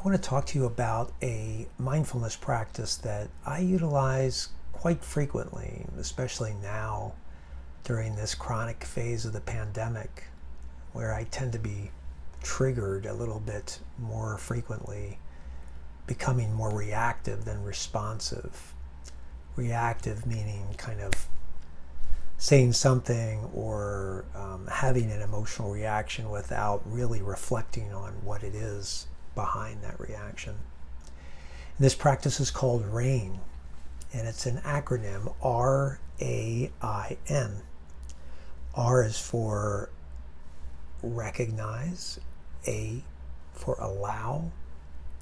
want to talk to you about a mindfulness practice that I utilize quite frequently, especially now during this chronic phase of the pandemic, where I tend to be triggered a little bit more frequently, becoming more reactive than responsive. Reactive meaning kind of saying something or having an emotional reaction without really reflecting on what it is behind that reaction. And this practice is called RAIN, and it's an acronym, RAIN. R is for recognize, A for allow,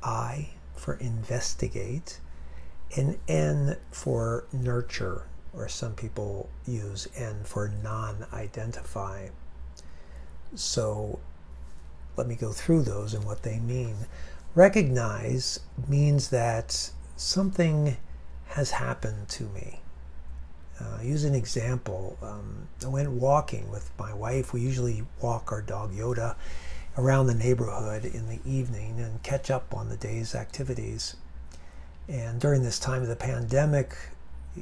I for investigate, and N for nurture, or some people use N for non-identify. So let me go through those and what they mean. Recognize means that something has happened to me. Use an example. I went walking with my wife. We usually walk our dog Yoda around the neighborhood in the evening and catch up on the day's activities. And during this time of the pandemic,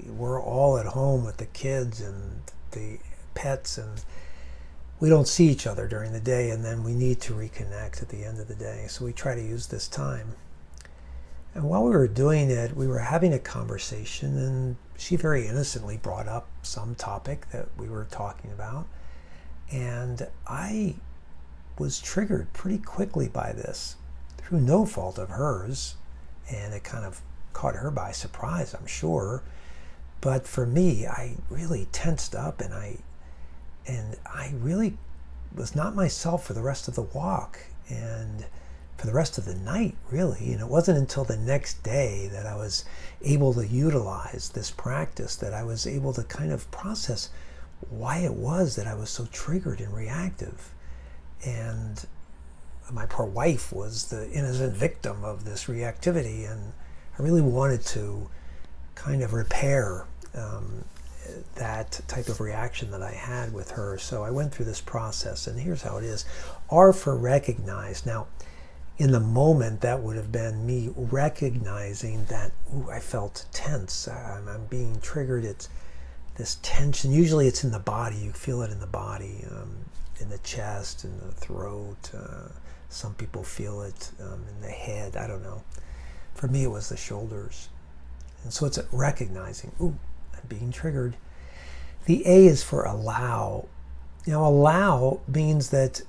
we're all at home with the kids and the pets, and we don't see each other during the day, and then we need to reconnect at the end of the day. So we try to use this time. And while we were doing it, we were having a conversation, and she very innocently brought up some topic that we were talking about. And I was triggered pretty quickly by this, through no fault of hers. And it kind of caught her by surprise, I'm sure. But for me, I really tensed up, and I really was not myself for the rest of the walk and for the rest of the night, really. And it wasn't until the next day that I was able to utilize this practice, that I was able to kind of process why it was that I was so triggered and reactive. And my poor wife was the innocent victim of this reactivity, and I really wanted to kind of repair that type of reaction that I had with her. So I went through this process, and here's how it is. R for recognize. Now, in the moment, that would have been me recognizing that, I felt tense. I'm being triggered. It's this tension. Usually it's in the body. You feel it in the body, in the chest, in the throat. Some people feel it in the head. I don't know. For me, it was the shoulders. And so it's recognizing, I'm being triggered. The A is for allow. Now, allow means that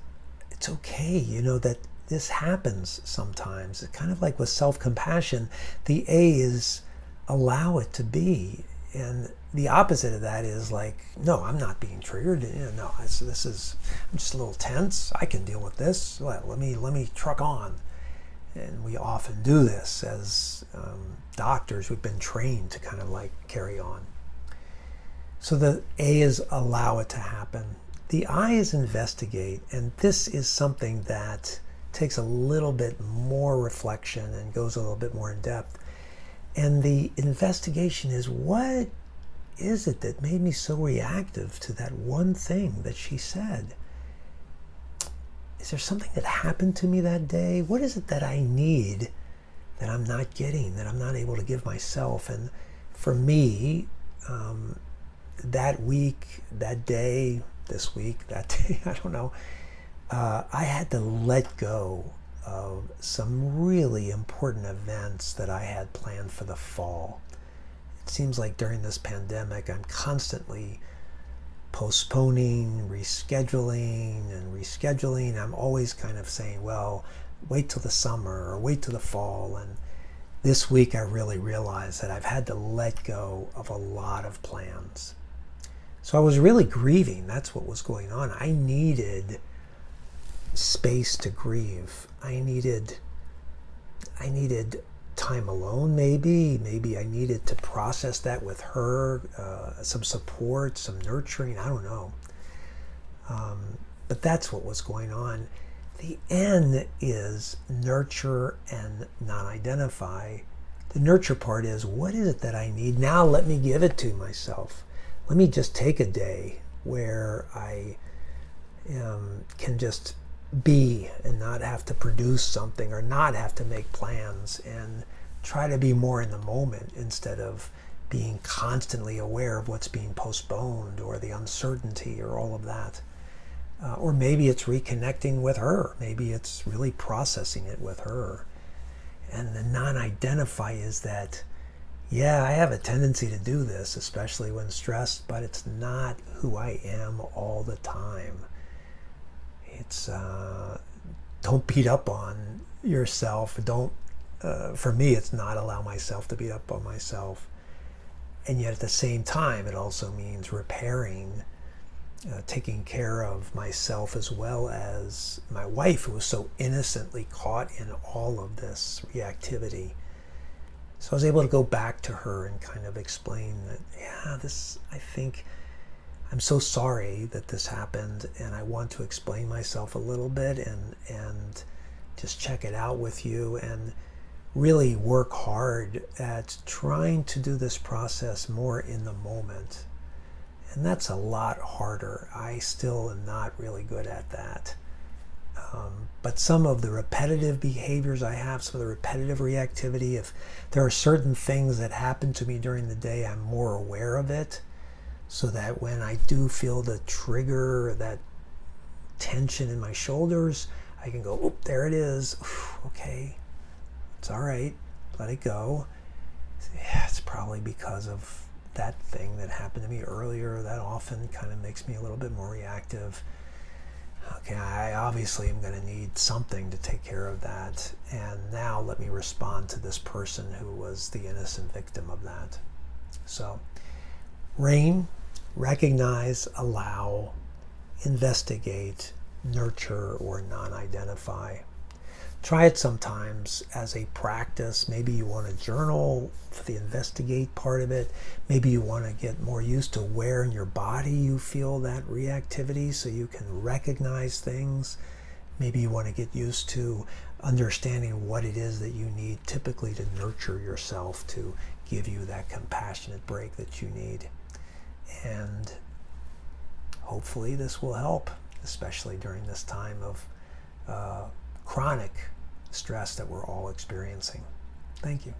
it's okay, that this happens sometimes. It's kind of like with self-compassion. The A is allow it to be. And the opposite of that is like, no, I'm not being triggered. No, I'm just a little tense. I can deal with this. Let me truck on. And we often do this as doctors. We've been trained to kind of like carry on. So the A is allow it to happen. The I is investigate, and this is something that takes a little bit more reflection and goes a little bit more in depth. And the investigation is, what is it that made me so reactive to that one thing that she said? Is there something that happened to me that day? What is it that I need that I'm not getting, that I'm not able to give myself? And for me, that week, that day, this week, that day, I don't know, I had to let go of some really important events that I had planned for the fall. It seems like during this pandemic, I'm constantly postponing, rescheduling. I'm always kind of saying, well, wait till the summer or wait till the fall. And this week I really realized that I've had to let go of a lot of plans. So I was really grieving. That's what was going on. I needed space to grieve. I needed time alone, maybe I needed to process that with her, some support, some nurturing, I don't know. But that's what was going on. The N is nurture and non-identify. The nurture part is, what is it that I need? Now let me give it to myself. Let me just take a day where I can just be and not have to produce something or not have to make plans, and try to be more in the moment instead of being constantly aware of what's being postponed or the uncertainty or all of that. Or maybe it's reconnecting with her. Maybe it's really processing it with her. And the non-identify is that, yeah, I have a tendency to do this, especially when stressed, but it's not who I am all the time. It's don't beat up on yourself. Don't. For me, it's not allow myself to beat up on myself. And yet, at the same time, it also means repairing, taking care of myself as well as my wife, who was so innocently caught in all of this reactivity. So I was able to go back to her and kind of explain that, yeah, this, I think, I'm so sorry that this happened, and I want to explain myself a little bit and just check it out with you, and really work hard at trying to do this process more in the moment. And that's a lot harder. I still am not really good at that. But some of the repetitive behaviors I have, some of the repetitive reactivity, if there are certain things that happen to me during the day, I'm more aware of it, so that when I do feel the trigger, that tension in my shoulders, I can go, oh, there it is. Okay, it's all right. Let it go. Yeah, it's probably because of that thing that happened to me earlier. That often kind of makes me a little bit more reactive. Okay, I obviously am going to need something to take care of that. And now let me respond to this person who was the innocent victim of that. So, RAIN, recognize, allow, investigate, nurture, or non-identify. Try it sometimes as a practice. Maybe you want to journal for the investigate part of it. Maybe you want to get more used to where in your body you feel that reactivity so you can recognize things. Maybe you want to get used to understanding what it is that you need typically to nurture yourself, to give you that compassionate break that you need. And hopefully this will help, especially during this time of chronic stress that we're all experiencing. Thank you.